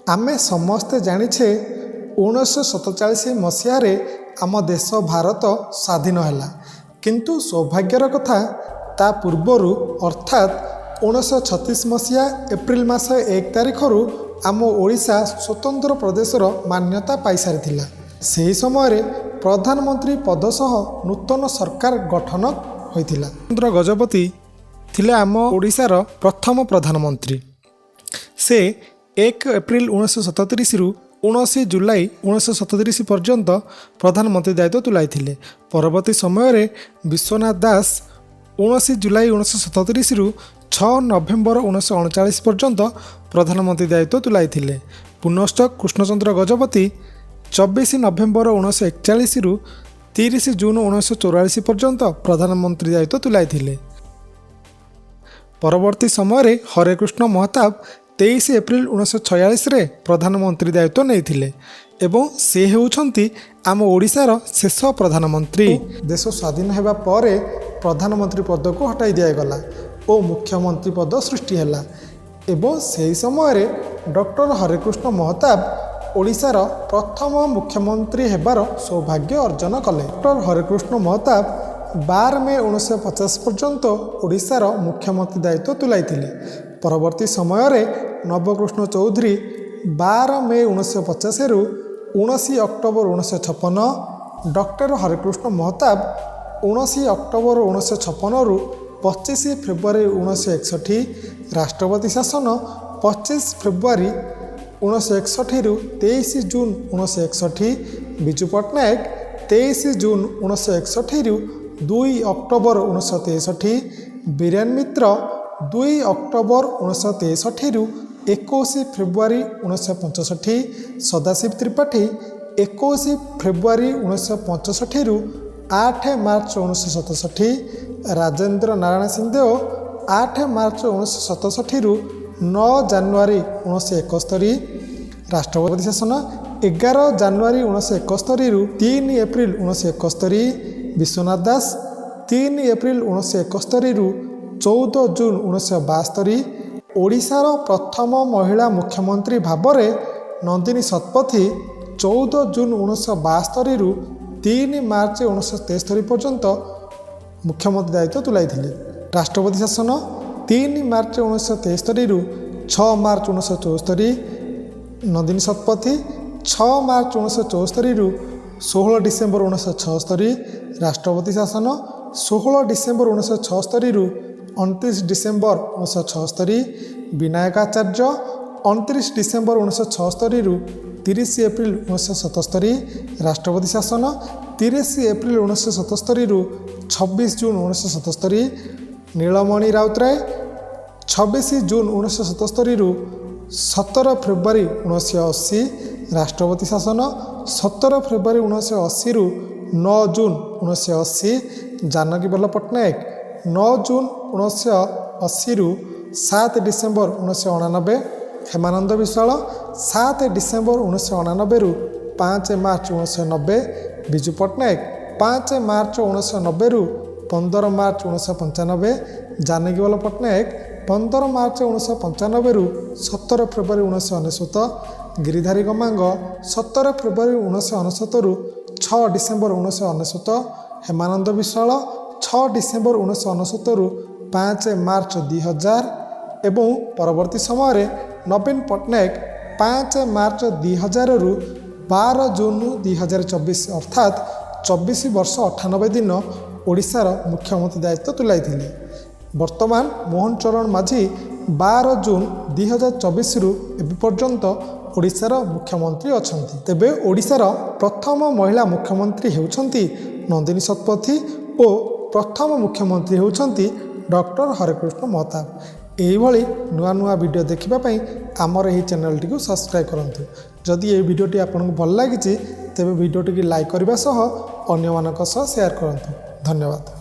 आमे समस्ते जानिछे 1947 मसीह आम देश भारत स्वाधीन है किंतु सौभाग्यर कथा ता पूर्वर अर्थात 1936 मसीहा एप्रिल मास 1 तारिख आम ओडिशा स्वतंत्र प्रदेशर मान्यता पाई सारी से समय प्रधानमंत्री पद सह नूतन सरकार गठन होइथिला। चंद्र गजपति थिले आम ओडिशार प्रथम प्रधानमंत्री। से 1 एप्रिल 1937 रु 19 जुलाई 1937 पर्यंत प्रधानमंत्री दायित्व तुलाई। परवर्ती समय विश्वनाथ दास 19 जुलाई 1937 रु 6 नवेम्बर 1939 पर्यंत प्रधानमंत्री दायित्व तुलाई। पुनश्च कृष्णचंद्र गजपति 24 नवेम्बर 1941 रु 30 जून 1944 पर्यंत प्रधानमंत्री दायित्व तुलाई। परवर्ती समय हरेकृष्ण महताब 23 एप्रिल 1946 रे प्रधानमंत्री दायित्व नहीं एवं से होउछंती आम ओडिशार शेष प्रधानमंत्री। देश स्वाधीन होगा पर प्रधानमंत्री पद को हटाई दिगला और मुख्यमंत्री पद सृष्टि है एवं से समय डॉक्टर हरेकृष्ण महताब ओडिशार प्रथम मुख्यमंत्री हेबार सौभाग्य अर्जन कले। डॉक्टर हरेकृष्ण महताब 12 मई 1950 पर्यंत ओडिशार मुख्यमंत्री दायित्व तुलाई। परवर्ती समय नवकृष्ण चौधरी 12 मई 1950 रु 19 अक्टोबर 1956, डॉक्टर हरेकृष्ण महताब 19 अक्टोबर 1956 रु 25 फेब्रुआरी 1961, राष्ट्रपति शासन 25 फेब्रुआरी 1961 रु 23 जून 1961, विजु पट्टनायक 23 जून 1961 रु 2 अक्टोबर 1963, बीरेन मित्र 2 अक्टोबर 1963 रु 21 फेब्रुआरी 1965, सदाशिव त्रिपाठी 21 फेब्रुआरी 1965 रु 8 मार्च 1967, राजेंद्र नारायण सिंहदेव 8 मार्च 1967 रु 9 जनवरी 1971, राष्ट्रपति शासन 11 जनवरी 1971 रु 3 एप्रिल 1971, विश्वनाथ दास 3 एप्रिल 1971 रु 14 जून 1972, ओडिशार प्रथम महिला मुख्यमंत्री भावरे नंदिनी शतपथी 14 जून 1972 रु 3 मार्च 1973 पर्यंत मुख्यमंत्री दायित्व तुलाई। राष्ट्रपति शासन 3 मार्च 1973 रु 6 मार्च 1974, नंदिनी शतपथी 6 मार्च 1974 रु 16 डिसेम्बर 1976, राष्ट्रपति शासन 16 डिसेम्बर 1976 रु 29 डिसेम्बर 1976, विनायक आचार्य 29 डिसेम्बर 1976 रु 30 एप्रिल 1977, राष्ट्रपति शासन 30 एप्रिल 1977 रु 26 जून 1977, नीलमणि राउतराय 26 जून 1977 रु 17 फेब्रुआरी 1980, राष्ट्रपति शासन 17 फेब्रुआरी 1980 रु 9 जून 1980, जानकी बल्लभ पट्टनायक 9 जून 1980 रु 7 डिसेम्बर 1989, हेमानंद विश्वाल 7 डिसेम्बर 1989 रु 5 मार्च 1990, विजु पट्टनायक 5 मार्च 1990 रु 15 मार्च 1995, जानकी बल्लभ पट्टनायक 15 मार्च 1995 रु 17 फेब्रुआरी 1999, गिरिधारी गमांग 17 फेब्रुआरी 1999 रु 6 डिसेम्बर 1999, हेमानंद विश्वाल 6 डिसेम्बर 1999 रु 5 मार्च 2000 एवं परवर्ती समय नवीन पट्टनायक 5 मार्च 2000 रु 12 जून 2024 अर्थात 24 वर्ष 98 दिन ओडिशार मुख्यमंत्री दायित्व तुलाई। वर्तमान मोहन चरण माझी 12 जून 2024 रु एबे पर्यंत ओडिशार मुख्यमंत्री अछंती। तेबे ओडिशार प्रथम महिला मुख्यमंत्री हेउछंती नंदिनी शतपथी और प्रथम मुख्यमंत्री हेउछंती डॉक्टर हरेकृष्ण महताब। एहिभଳି नुआ नुआ वीडियो देखिबापई आमर एही चैनलटी को सब्सक्राइब करंतु। जदि ये वीडियोटी आपनको भल लागिछि तेबे वीडियोटी लाइक करबा सह अन्य मानक सह शेयर करंतु। धन्यवाद।